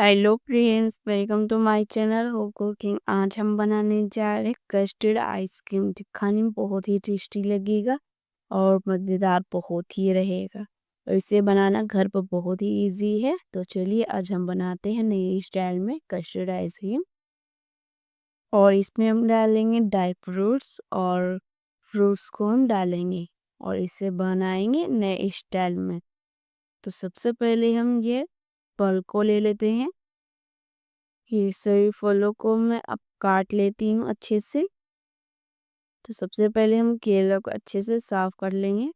Hello friends, welcome to my channel हो cooking. आज हम बनाने जा रहे कस्टर्ड आइसक्रीम जो खाने में बहुत ही टेस्टी लगेगा और मज़ेदार बहुत ही रहेगा। और इसे बनाना घर पर बहुत ही इजी है। तो चलिए आज हम बनाते हैं नए स्टाइल में कस्टर्ड आइसक्रीम। और इसमें हम डालेंगे ड्राई फ्रूट्स और फ्रूट्स को हम डालेंगे और इसे बनाएंगे नए स्टाइल में। तो सबसे पहले हम ये फल को ले लेते हैं। ये सभी फलों को मैं अब काट लेती हूँ अच्छे से। तो सबसे पहले हम केला को अच्छे से साफ कर लेंगे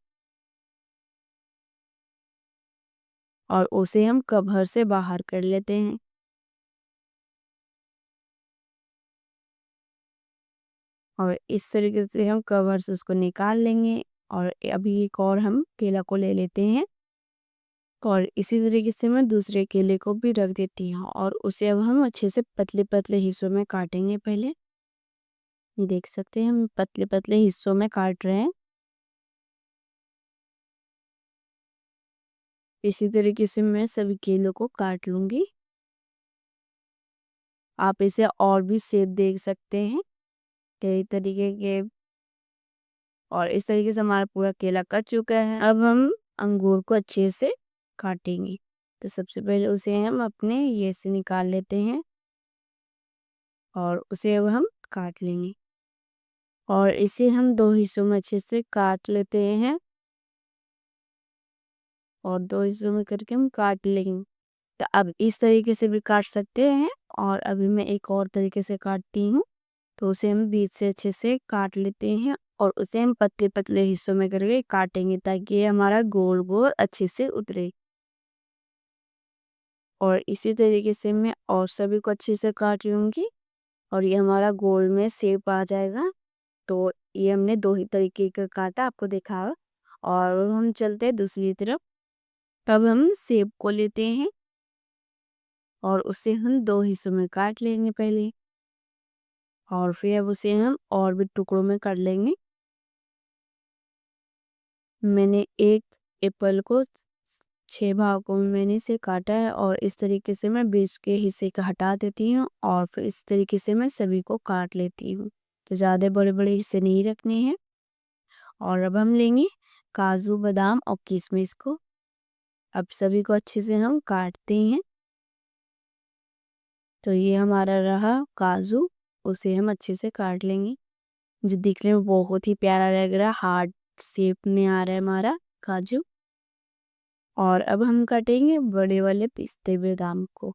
और उसे हम कवर से बाहर कर लेते हैं। और इस तरीके से हम कवर से उसको निकाल लेंगे। और अभी एक और हम केला को ले लेते हैं और इसी तरीके से मैं दूसरे केले को भी रख देती हूँ और उसे अब हम अच्छे से पतले पतले हिस्सों में काटेंगे। पहले ये देख सकते हैं हम पतले पतले हिस्सों में काट रहे हैं। इसी तरीके से मैं सभी केलों को काट लूंगी। आप इसे और भी शेप देख सकते हैं कई तरीके के। और इस तरीके से हमारा पूरा केला कट चुका है। अब हम अंगूर को अच्छे से काटेंगे। तो सबसे पहले उसे हम अपने ये से निकाल लेते हैं और उसे अब हम काट लेंगे। और इसे हम दो हिस्सों में अच्छे से काट लेते हैं और दो हिस्सों में करके हम काट लेंगे। तो अब इस तरीके से भी काट सकते हैं और अभी मैं एक और तरीके से काटती हूँ। तो उसे हम बीच से अच्छे से काट लेते हैं और उसे हम पतले पतले हिस्सों में करके काटेंगे ताकि ये हमारा गोल गोल अच्छे से उतरे। और इसी तरीके से मैं और सभी को अच्छे से काट लूँगी और ये हमारा गोल में शेप आ जाएगा। तो ये हमने दो ही तरीके का काटा आपको देखा। और हम चलते हैं दूसरी तरफ। तब हम सेब को लेते हैं और उसे हम दो हिस्सों में काट लेंगे पहले। और फिर अब उसे हम और भी टुकड़ों में कर लेंगे। मैंने एक एप्पल को 6 भागों में मैंने इसे काटा है और इस तरीके से मैं बीच के हिस्से का हटा देती हूँ और फिर इस तरीके से मैं सभी को काट लेती हूँ। तो ज़्यादा बड़े बड़े हिस्से नहीं रखने हैं। और अब हम लेंगे काजू बादाम और किशमिश को। अब सभी को अच्छे से हम काटते हैं। तो ये हमारा रहा काजू, उसे हम अच्छे से काट लेंगे जो दिखने में बहुत ही प्यारा लग रहा है। हार्ट शेप में आ रहा है हमारा काजू। और अब हम काटेंगे बड़े वाले पिस्ते बादाम को।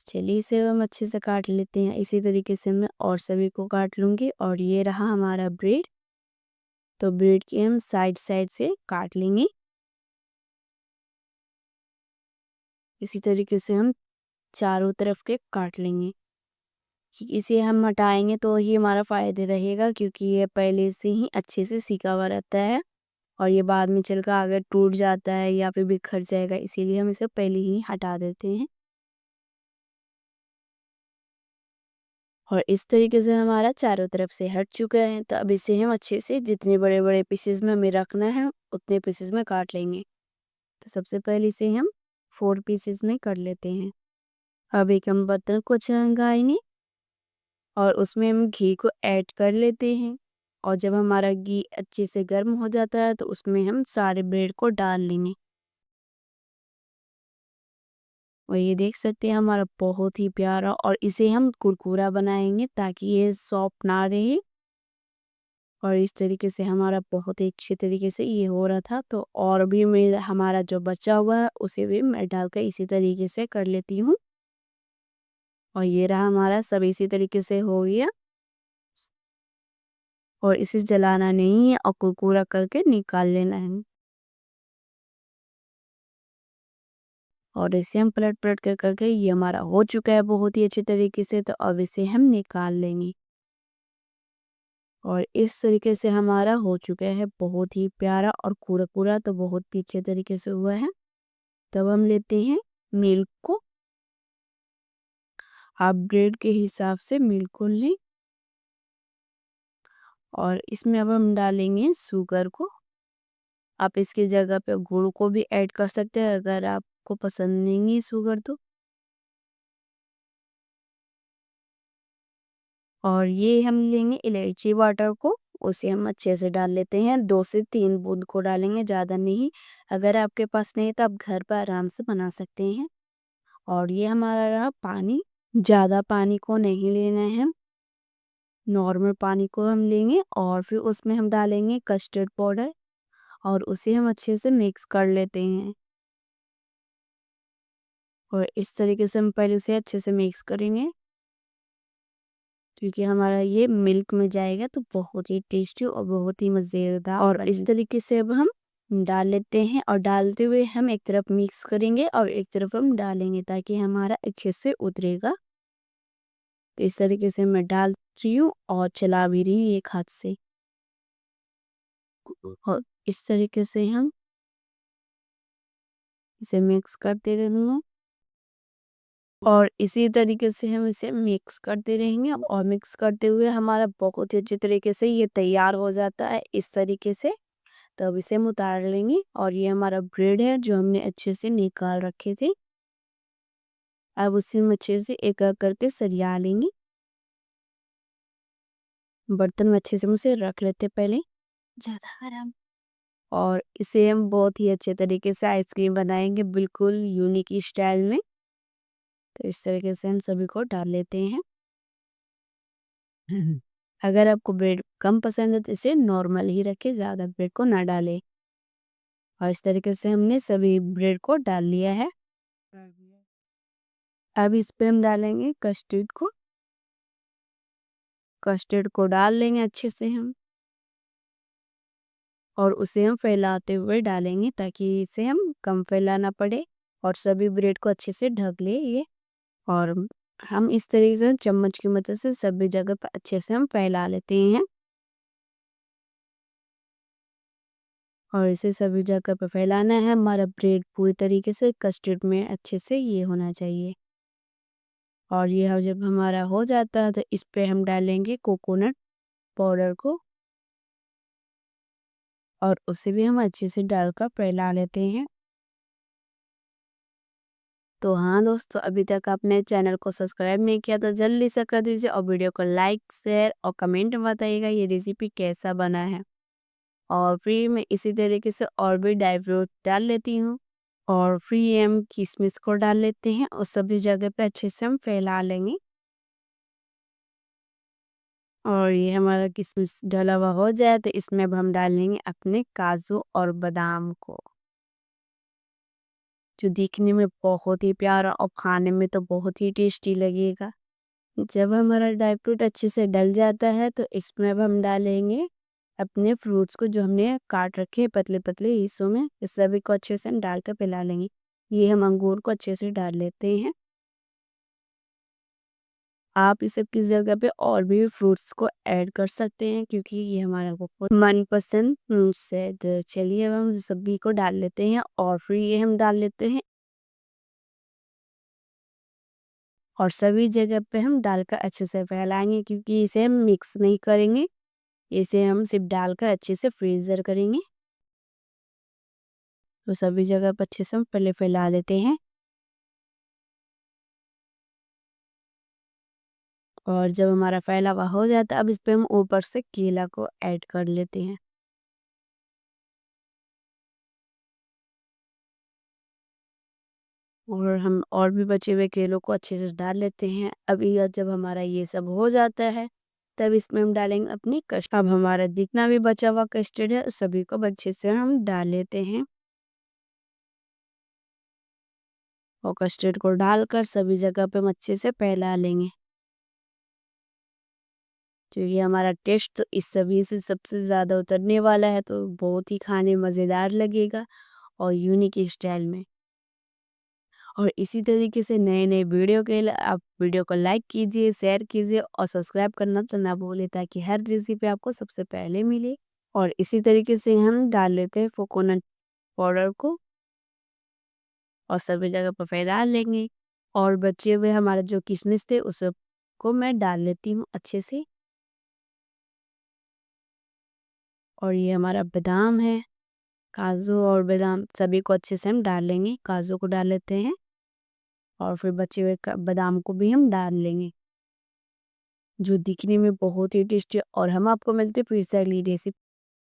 चलिए इसे हम अच्छे से काट लेते हैं। इसी तरीके से मैं और सभी को काट लूँगी। और ये रहा हमारा ब्रेड। तो ब्रेड की हम साइड साइड से काट लेंगे। इसी तरीके से हम चारों तरफ के काट लेंगे। इसे हम हटाएंगे तो ही हमारा फ़ायदे रहेगा क्योंकि ये पहले से ही अच्छे से सिका हुआ रहता है। और ये बाद में चलकर अगर टूट जाता है या फिर बिखर जाएगा, इसीलिए हम इसे पहले ही हटा देते हैं। और इस तरीके से हमारा चारों तरफ से हट चुका है। तो अब इसे हम अच्छे से जितने बड़े बड़े पीसेस में हमें रखना है उतने पीसेस में काट लेंगे। तो सबसे पहले इसे हम 4 पीसेस में कर लेते हैं। अब एक हम बर्तन को छंगाएंगे और उसमें हम घी को ऐड कर लेते हैं। और जब हमारा घी अच्छे से गर्म हो जाता है तो उसमें हम सारे ब्रेड को डाल लेंगे। और ये देख सकते हैं हमारा बहुत ही प्यारा, और इसे हम कुरकुरा बनाएंगे ताकि ये सॉफ्ट ना रहे। और इस तरीके से हमारा बहुत ही अच्छे तरीके से ये हो रहा था। तो और भी मैं हमारा जो बचा हुआ है उसे भी मैं डालकर इसी तरीके से कर लेती हूँ। और ये रहा हमारा सब इसी तरीके से हो गया। और इसे जलाना नहीं है और कुरकुरा करके निकाल लेना है। और इसे हम पलट पलट कर करके ये हमारा हो चुका है बहुत ही अच्छे तरीके से। तो अब इसे हम निकाल लेंगे। और इस तरीके से हमारा हो चुका है बहुत ही प्यारा और कुरकुरा तो बहुत ही अच्छे तरीके से हुआ है। तब हम लेते हैं मिल्क को। आप ब्रेड के हिसाब से मिल्क को लें और इसमें अब हम डालेंगे शुगर को। आप इसकी जगह पे गुड़ को भी ऐड कर सकते हैं अगर आपको पसंद नहीं है शुगर तो। और ये हम लेंगे इलायची वाटर को, उसे हम अच्छे से डाल लेते हैं। 2 से 3 बूंद को डालेंगे, ज़्यादा नहीं। अगर आपके पास नहीं तो आप घर पर आराम से बना सकते हैं। और ये हमारा रहा पानी, ज़्यादा पानी को नहीं लेना है, नॉर्मल पानी को हम लेंगे। और फिर उसमें हम डालेंगे कस्टर्ड पाउडर और उसे हम अच्छे से मिक्स कर लेते हैं। और इस तरीके से हम पहले उसे अच्छे से मिक्स करेंगे, क्योंकि हमारा ये मिल्क में जाएगा तो बहुत ही टेस्टी और बहुत ही मज़ेदार। और इस तरीके से अब हम डाल लेते हैं, और डालते हुए हम एक तरफ मिक्स करेंगे और एक तरफ हम डालेंगे ताकि हमारा अच्छे से उतरेगा। तो इस तरीके से मैं डाल रही हूँ और चला भी रही हूँ एक हाथ से। और इस तरीके से हम इसे मिक्स करते रहेंगे, और इसी तरीके से हम इसे मिक्स करते रहेंगे। और मिक्स करते हुए हमारा बहुत ही अच्छे तरीके से ये तैयार हो जाता है इस तरीके से। तब इसे हम उतार लेंगे, और ये हमारा ब्रेड है जो हमने अच्छे से निकाल रखे थे। अब उसे हम अच्छे से एक एक करके सरिया लेंगे। बर्तन में अच्छे से हम उसे रख लेते पहले, ज़्यादा गरम। और इसे हम बहुत ही अच्छे तरीके से आइसक्रीम बनाएंगे, बिल्कुल यूनिक स्टाइल में। तो इस तरीके से हम सभी को डाल लेते हैं। अगर आपको ब्रेड कम पसंद है तो इसे नॉर्मल ही रखें, ज़्यादा ब्रेड को ना डालें। और इस तरीके से हमने सभी ब्रेड को डाल लिया है। अब इस पे हम डालेंगे कस्टर्ड को, कस्टर्ड को डाल लेंगे अच्छे से हम, और उसे हम फैलाते हुए डालेंगे ताकि इसे हम कम फैलाना पड़े और सभी ब्रेड को अच्छे से ढक ले ये। और हम इस तरीके से चम्मच की मदद से सभी जगह पर अच्छे से हम फैला लेते हैं। और इसे सभी जगह पर फैलाना है। हमारा ब्रेड पूरी तरीके से कस्टर्ड में अच्छे से ये होना चाहिए। और ये जब हमारा हो जाता है तो इस पे हम डालेंगे कोकोनट पाउडर को, और उसे भी हम अच्छे से डालकर फैला लेते हैं। तो हाँ दोस्तों, अभी तक आपने चैनल को सब्सक्राइब नहीं किया तो जल्दी से कर दीजिए, और वीडियो को लाइक शेयर और कमेंट में बताइएगा ये रेसिपी कैसा बना है। और फिर मैं इसी तरीके से और भी ड्राई फ्रूट डाल लेती हूँ, और फिर हम किशमिश को डाल लेते हैं, और सभी जगह पे अच्छे से हम फैला लेंगे। और ये हमारा किशमिश डला हुआ हो जाए तो इसमें अब हम डालेंगे अपने काजू और बादाम को, जो दिखने में बहुत ही प्यारा और खाने में तो बहुत ही टेस्टी लगेगा। जब हमारा ड्राई फ्रूट अच्छे से डल जाता है तो इसमें अब हम डालेंगे अपने फ्रूट्स को जो हमने काट रखे हैं पतले पतले हिस्सों में। इस सभी को अच्छे से हम डाल कर पिला लेंगे। ये हम अंगूर को अच्छे से डाल लेते हैं। आप इस सब की जगह पे और भी फ्रूट्स को ऐड कर सकते हैं, क्योंकि ये हमारा बहुत मनपसंद फ्रूट्स है। तो चलिए अब हम सभी को डाल लेते हैं, और फिर ये हम डाल लेते हैं, और सभी जगह पे हम डालकर अच्छे से फैलाएंगे, क्योंकि इसे हम मिक्स नहीं करेंगे। इसे हम सिर्फ डालकर अच्छे से फ्रीज़र करेंगे। तो सभी जगह पर अच्छे से हम पहले फैला लेते हैं, और जब हमारा फैला हुआ हो जाता है अब इस पे हम ऊपर से केला को ऐड कर लेते हैं। और हम और भी बचे हुए केलों को अच्छे से डाल लेते हैं। अभी जब हमारा ये सब हो जाता है तब इसमें हम डालेंगे अपनी कस्ट। अब हमारा जितना भी बचा हुआ कस्टर्ड है उस सभी को अच्छे से हम डाल लेते हैं, और कस्टर्ड को डालकर सभी जगह पे हम अच्छे से फैला लेंगे, क्योंकि हमारा टेस्ट तो इस सभी से सबसे ज़्यादा उतरने वाला है, तो बहुत ही खाने मज़ेदार लगेगा और यूनिक स्टाइल में। और इसी तरीके से नए नए वीडियो के लिए आप वीडियो को लाइक कीजिए, शेयर कीजिए और सब्सक्राइब करना तो ना भूलें, ताकि हर रेसिपी आपको सबसे पहले मिले। और इसी तरीके से हम डाल लेते हैं कोकोनट पाउडर को, और सभी जगह पर फैला लेंगे। और बचे हुए हमारे जो किशमिश थे उस को मैं डाल लेती हूँ अच्छे से। और ये हमारा बादाम है, काजू और बादाम सभी को अच्छे से हम डाल लेंगे। काजू को डाल लेते हैं, और फिर बचे हुए बादाम को भी हम डाल लेंगे। जो दिखने में बहुत ही टेस्टी। और हम आपको मिलते हैं फिर से अगली रेसिपी।